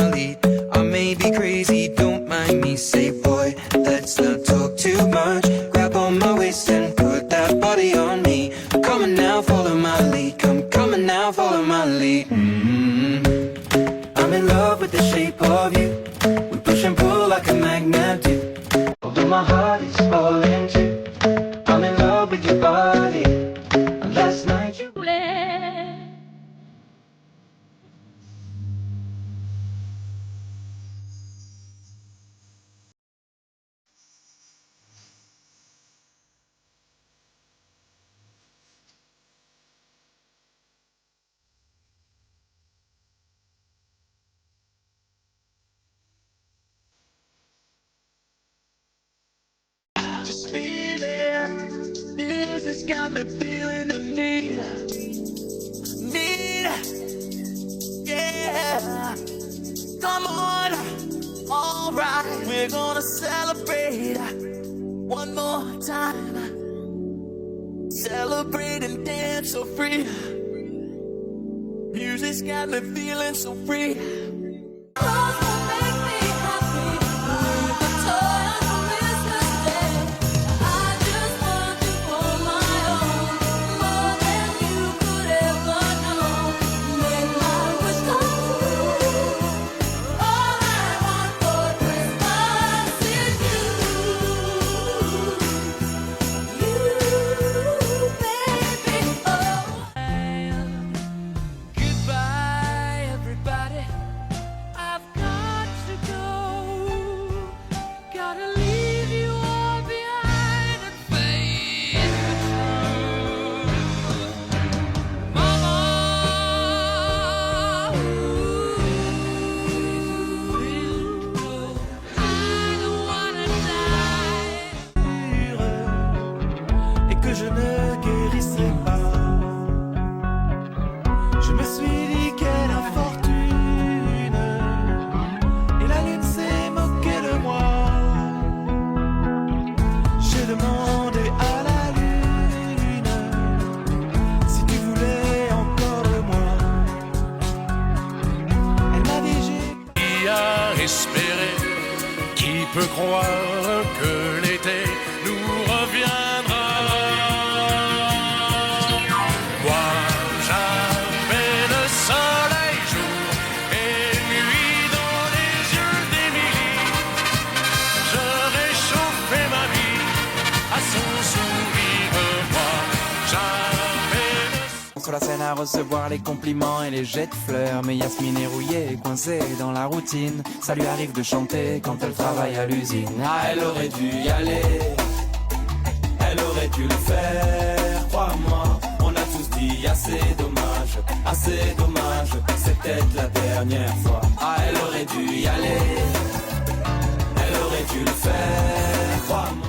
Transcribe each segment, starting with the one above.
my lead. I may be crazy, don't mind me. Say, boy, let's not talk too much. Grab on my waist and put that body on me. Come on now, follow my lead. Come on now, follow my lead. I'm in love with the shape of you. We push and pull like a magnet do. Although my heart is falling too. I'm in love with your body. Last night you just feeling. Music's got me feeling the need. Yeah. Come on, alright. We're gonna celebrate one more time. Celebrate and dance so free. Music's got me feeling so free. Je ne guérisserai pas. Je me suis dit quelle infortune, et la lune s'est moquée de moi. J'ai demandé à la lune si tu voulais encore de moi. Elle m'a dit qui a espéré, qui peut croire que l'été nous reviendra. Sur la scène à recevoir les compliments et les jets de fleurs. Mais Yasmine est rouillée, coincée dans la routine. Ça lui arrive de chanter quand elle travaille à l'usine. Ah, elle aurait dû y aller, elle aurait dû le faire. Crois-moi, on a tous dit assez dommage, c'est peut-être la dernière fois. Ah, elle aurait dû y aller, elle aurait dû le faire. Crois-moi.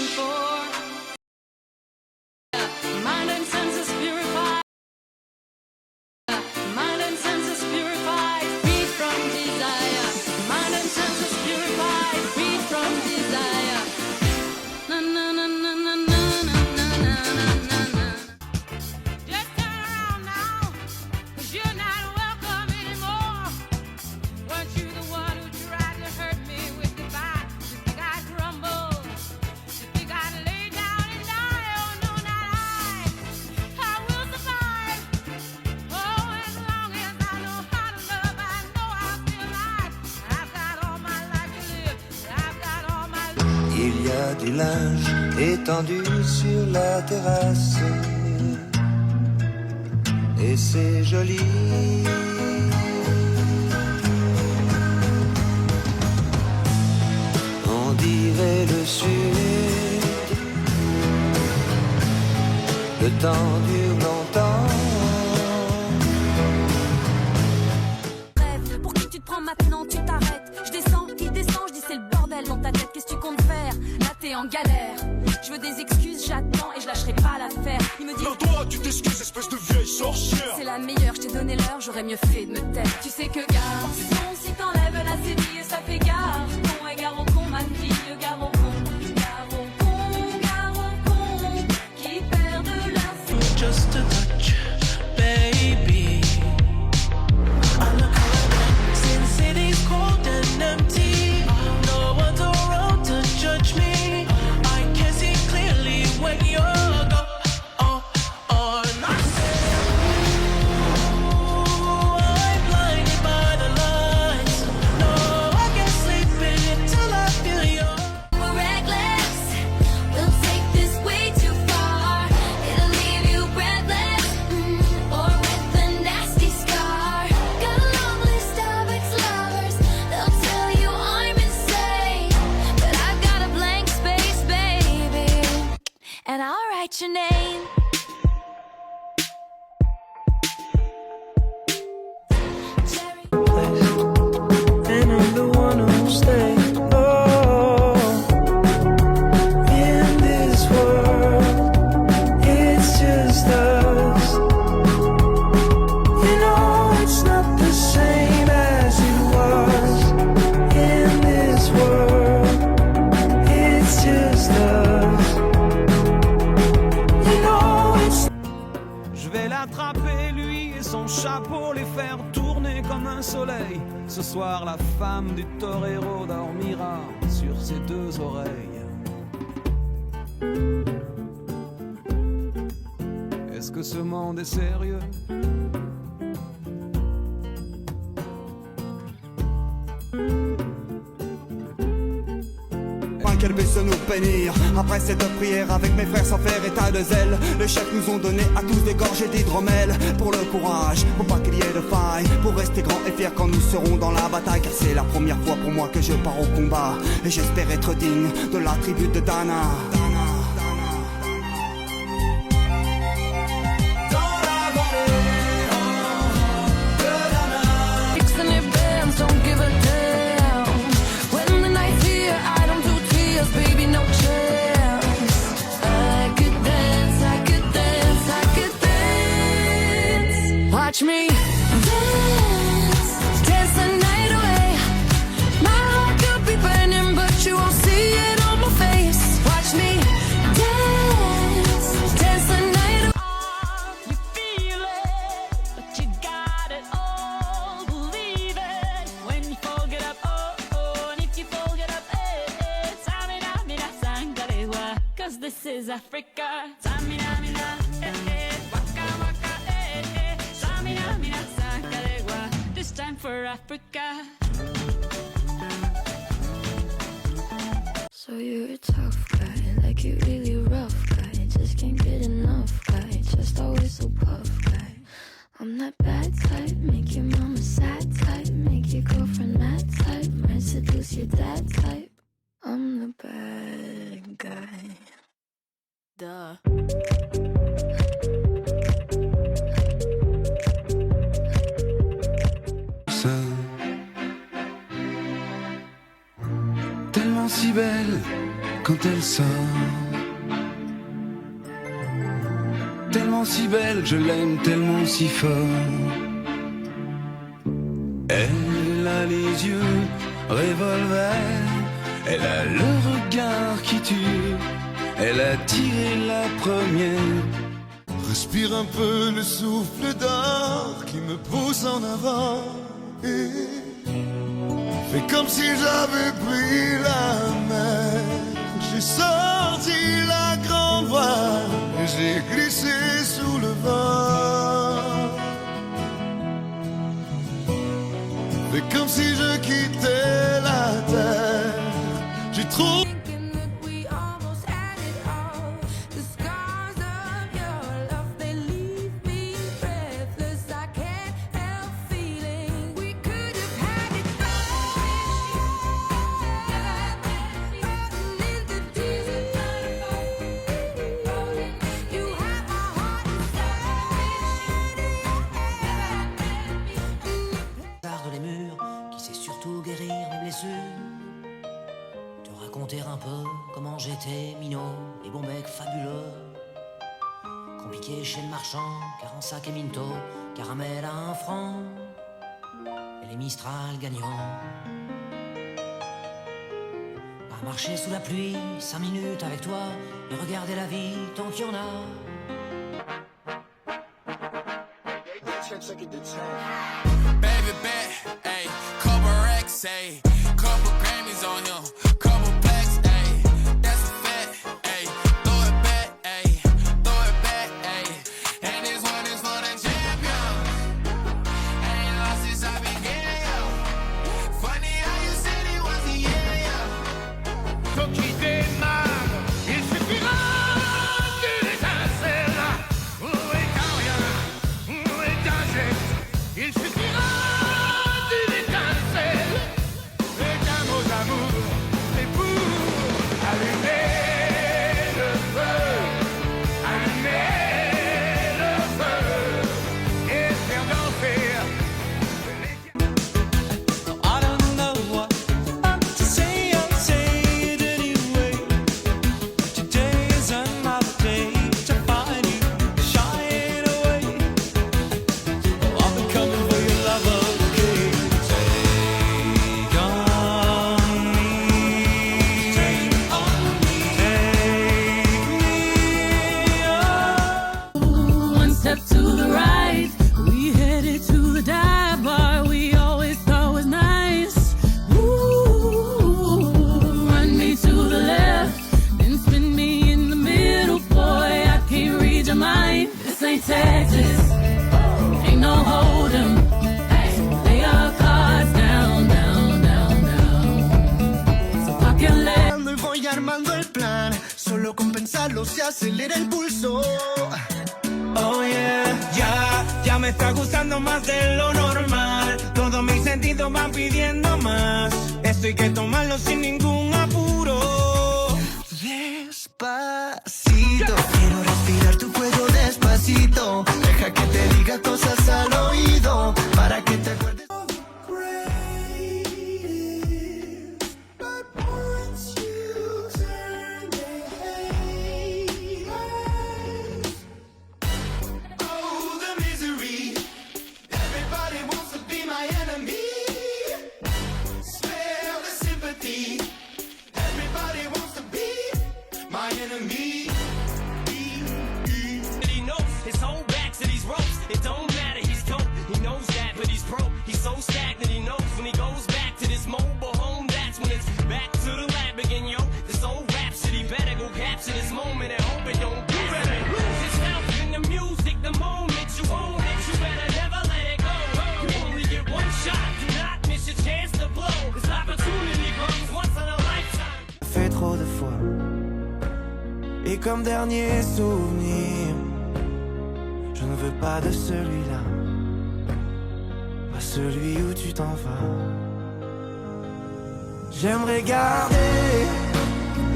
looking for. Mind and senses purified. Mind and senses purified, free from desire. Mind and senses purified, free from desire. Na na na na na na na na na na na. Just turn around now, 'cause you're not welcome anymore. Weren't you the one who tried to hurt me with goodbye? You think I'd crumble? You think I'd lay down and die? Oh no, not I. I will survive. Oh, as long as I know how to love, I know I'll be alive. I've got all my life to live. I've got all my life. Il y a du linge étendu sur la terrasse et c'est joli. On dirait le sud. Le temps dure longtemps. Rêve, pour qui tu te prends maintenant, tu t'arrêtes. Je descends, il descend, je dis c'est le bordel dans ta tête. Qu'est-ce que tu comptes faire? Là t'es en galère. Je veux des excuses, j'attends et je lâcherai pas l'affaire. Il me dit Non, toi, tu t'excuses, espèce de vieille sorcière. c'est la meilleure, je t'ai donné l'heure, j'aurais mieux fait de me taire. Tu sais que garçon, si t'enlèves la séville, ça fait gare. Con et gare au con, ma fille, gare au con. Gare au con, gare au con, qui perdent leur Just a touch, baby. I look around, since city's cold and empty. No one's around to judge me. I can see clearly when you're gone. I say, ooh, I'm blinded by the lights. No, I can't sleep until I feel your. We're reckless, we'll take this way too far. It'll leave you breathless, or with a nasty scar. Got a long list of ex-lovers, they'll tell you I'm insane. But I've got a blank space, baby, and I'll write your name. And I'm the one who'll stay. Oh, in this world, it's just us. You know it's not the same as it was. In this world, it's just us. You know it's. Je vais l'attraper, lui et son chapeau, les faire tourner comme un soleil. Ce soir, la femme du torero dormira sur ses deux oreilles. Est-ce que ce monde est sérieux? Qu'elle puisse nous bénir. Après cette prière avec mes frères sans faire état de zèle, les chefs nous ont donné à tous des gorgées d'hydromel. Pour le courage, pour pas qu'il y ait de faille, pour rester grand et fier quand nous serons dans la bataille. Car c'est la première fois pour moi que je pars au combat, et j'espère être digne de la tribu de Dana. Fixing their bands, don't give a damn. When the night's here, I don't do tears, baby, no chance. I could dance, I could dance, I could dance. Watch me dance, dance the night away. My heart could be burning, but you won't see it on my face. Watch me dance, dance the night away. You feel it, but you got it all. Believe it when you fold it up, oh, and if you fold it up, Tamina, mina, sangarewa, 'cause this is Africa. Tamina, mina, waka, waka, Tamina, mina, sangarewa, this time for Africa. So you're a tough guy, like you really rough guy. Just can't get enough guy, just always so puff guy. I'm that bad type, make your mama sad type, make your girlfriend mad type, might seduce your dad type. I'm the bad guy. Duh. Tellement si belle quand elle sort. Tellement si belle, je l'aime tellement si fort. Elle a les yeux revolver, elle a le regard qui tue, elle a tiré la première. Respire un peu le souffle d'or qui me pousse en avant. Et fais comme si j'avais pris la mer. J'ai sorti la grande voile et j'ai glissé sous le vent. Fais comme si je quittais la terre. J'ai trop. Un peu comment j'étais minot et bon mec fabuleux. Compliqué chez le marchand, car en sac et minto, caramel à 1 franc et les Mistral gagnants. À marcher sous la pluie, 5 minutes avec toi et regarder la vie tant qu'il y en a. Baby bet, ayy, couple racks, ayy, couple Grammys on him, couple plaques, ayy, that's a fact, ayy, throw it back, ayy, and this one is for the champion. Ain't lost since I began, yo. Funny how you said it was a yeah, yo. Faut qu'il démarre, il suffira d'une étincelle, ou étant rien, ou étant geste, il suffira d'une étincelle, et d'un mot d'amour, c'est pour allumer le feu, et faire danser. I don't know what to say, I'll say it anyway. Today is another day to find you shying away. I've been coming for your love, okay? Take on me, take me on. One step to the right, we headed to the dive bar we always thought was nice. Ooh, run me to the left, then spin me in the middle. Boy, I can't read your mind. This ain't Texas, ain't no hold'em. Lay your cards down, down, down, down. So fuck your leg. Y voy armando el plan, solo con pensarlo se acelera el pulso. Oh yeah, ya me está gustando más de lo normal. Todos mis sentidos van pidiendo más. Esto hay que tomarlo sin ningún apuro. Despacito, quiero respirar tu cuello despacito. Deja que te diga cosas al oído para que te acuerdes. Oh, the misery. Everybody wants to be my enemy. Spare the sympathy. Everybody wants to be my enemy. He knows his whole back to these ropes. It don't matter, he's dope. He knows that, but he's broke. He's so stagnant, he knows when he goes back to this mobile home. That's when it's back to the lab again, yo. This old rhapsody better go capture this moment and hope it don't do better. Lose yourself in the music the moment you own it. You better never let it go. You only get one shot. Do not miss your chance to blow. This opportunity comes once in a lifetime. Fait trop de fois. Et comme dernier souvenir, je ne veux pas de celui-là, pas celui où tu t'en vas. J'aimerais garder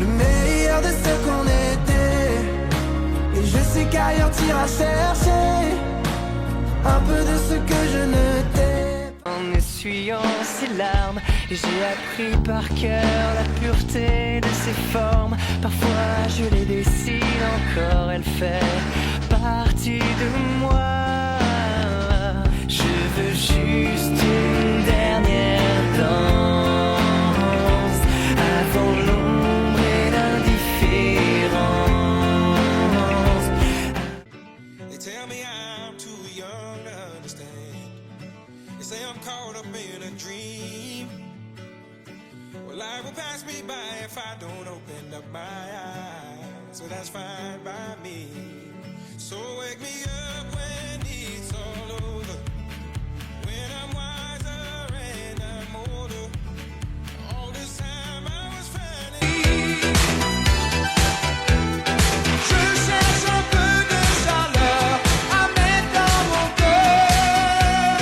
le meilleur de ce qu'on était, et je sais qu'ailleurs t'iras chercher un peu de ce que je ne t'ai. En essuyant ses larmes, j'ai appris par cœur la pureté de ses formes. Parfois je les dessine encore, elle fait partie de moi. Je veux juste une dernière danse avant l'ombre et l'indifférence. They tell me I'm too young to understand. They say I'm caught up in a dream. Well, life will pass me by if I don't open up my eyes. So that's fine by me. So wake me up when it's all over. When I'm wiser and I'm older. All this time I was finding. Je cherche un peu de chaleur à mettre dans mon cœur.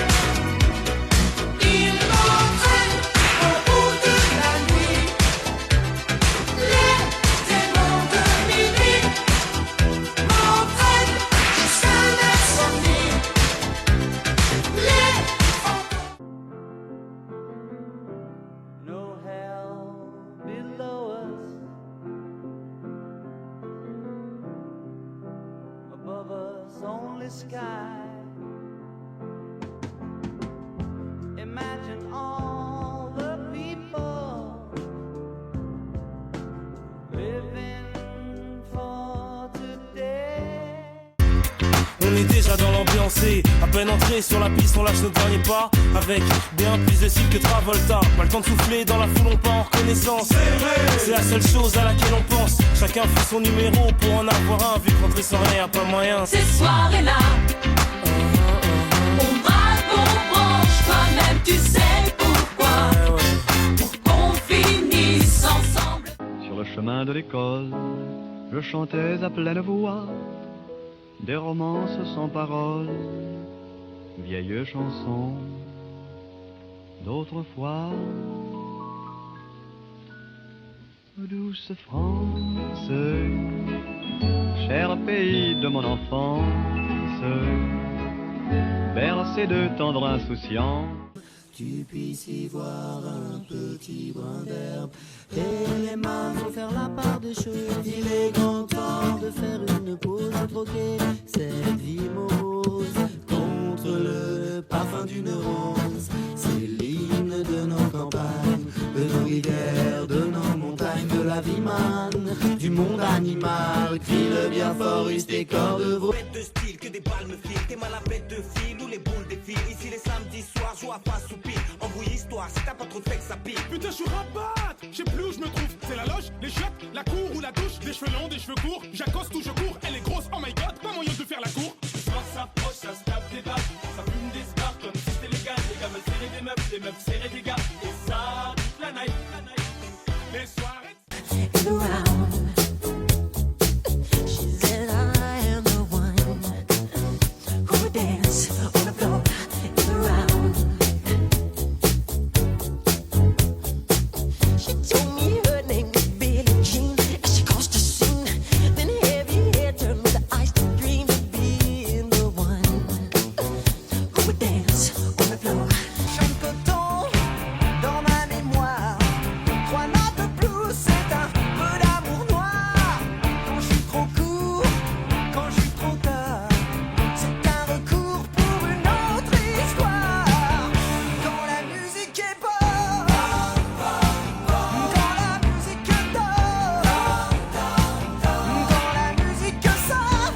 Il m'entraîne au bout de la nuit. Les démons de minuit m'entraînent jusqu'à l'insomnie. Les No hell below us, above us only sky. Imagine all the people living for today. On est déjà dans l'ambiance et à peine entré sur la piste, on lâche nos derniers pas avec bien plus de style que Travolta. Pas le temps de souffler dans la foule, on part en reconnaissance. C'est la seule chose à laquelle on pense. Chacun fait son numéro pour en avoir un. Vu que rentrer sans rien, y a pas moyen. Ces soirées-là, on braque, on branche, toi-même tu sais pourquoi. Pour qu'on finisse ensemble. Sur le chemin de l'école, je chantais à pleine voix des romances sans paroles, vieilles chansons d'autrefois. Douce France, cher pays de mon enfance, bercé de tendre insouciance. Tu puisses y voir un petit brin d'herbe et les mains vont faire la part des choses. Il est grand temps de faire une pause, de troquer cette vie morose contre le parfum d'une rose. C'est l'hymne de nos campagnes, de nos rivières, de nos montagnes, de la vie manne, du monde animal. Crie le bien fort, russe des corps de veau. De style que des balles me filent, t'es mal à bête de fil ou les boules défilent. Ici les samedis soirs, joie pas soupir, embrouille histoire, si t'as pas trop de fait que ça pique. Putain, je suis rabat, je sais plus où je me trouve. C'est la loge, les chiottes, la cour ou la douche. Des cheveux longs, des cheveux courts, j'accoste ou je cours. Elle est grosse, oh my god, pas moyen de faire la cour. Le soir s'approche, ça se tape des balles, ça fume des stars comme si c'était légal. Les gars veulent serrer des meufs, les meufs serrer des gars. Et ça, toute la night, Les soirées. Around. She said I am the one who would dance on the floor around. She told me her name was Billie Jean as she crossed the scene. Then heavy hair turned with the eyes to dream of being the one who would dance on the floor. Chaque coton dans ma mémoire, 3 notes de blues, c'est un peu d'amour noir. Quand je suis trop court, quand je suis trop tard, c'est un recours pour une autre histoire. Quand la musique est bonne, quand la musique dort, quand la musique sort.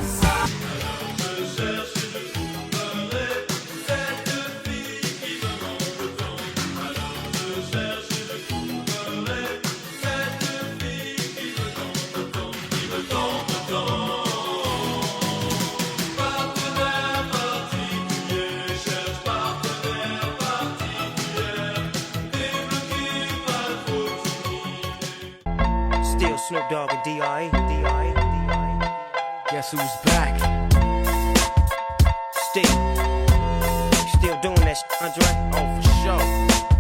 Still Snoop Dogg and D.I. Guess who's back? Still doing that shit, Andre? Oh, for sure.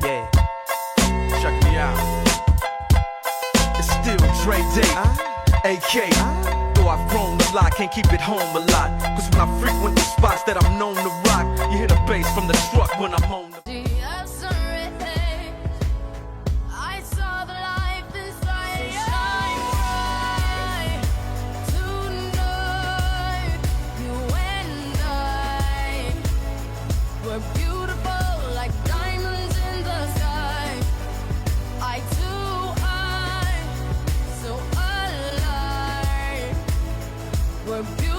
Yeah. Check me out. It's still Dre Day, AK. Though I've grown a lot, can't keep it home a lot. Cause when I frequent the spots that I'm known to rock, you hear the bass from the truck when I'm on the I saw the life inside your eyes. We're beautiful like diamonds in the sky. Eye to eye, so alive. We're beautiful.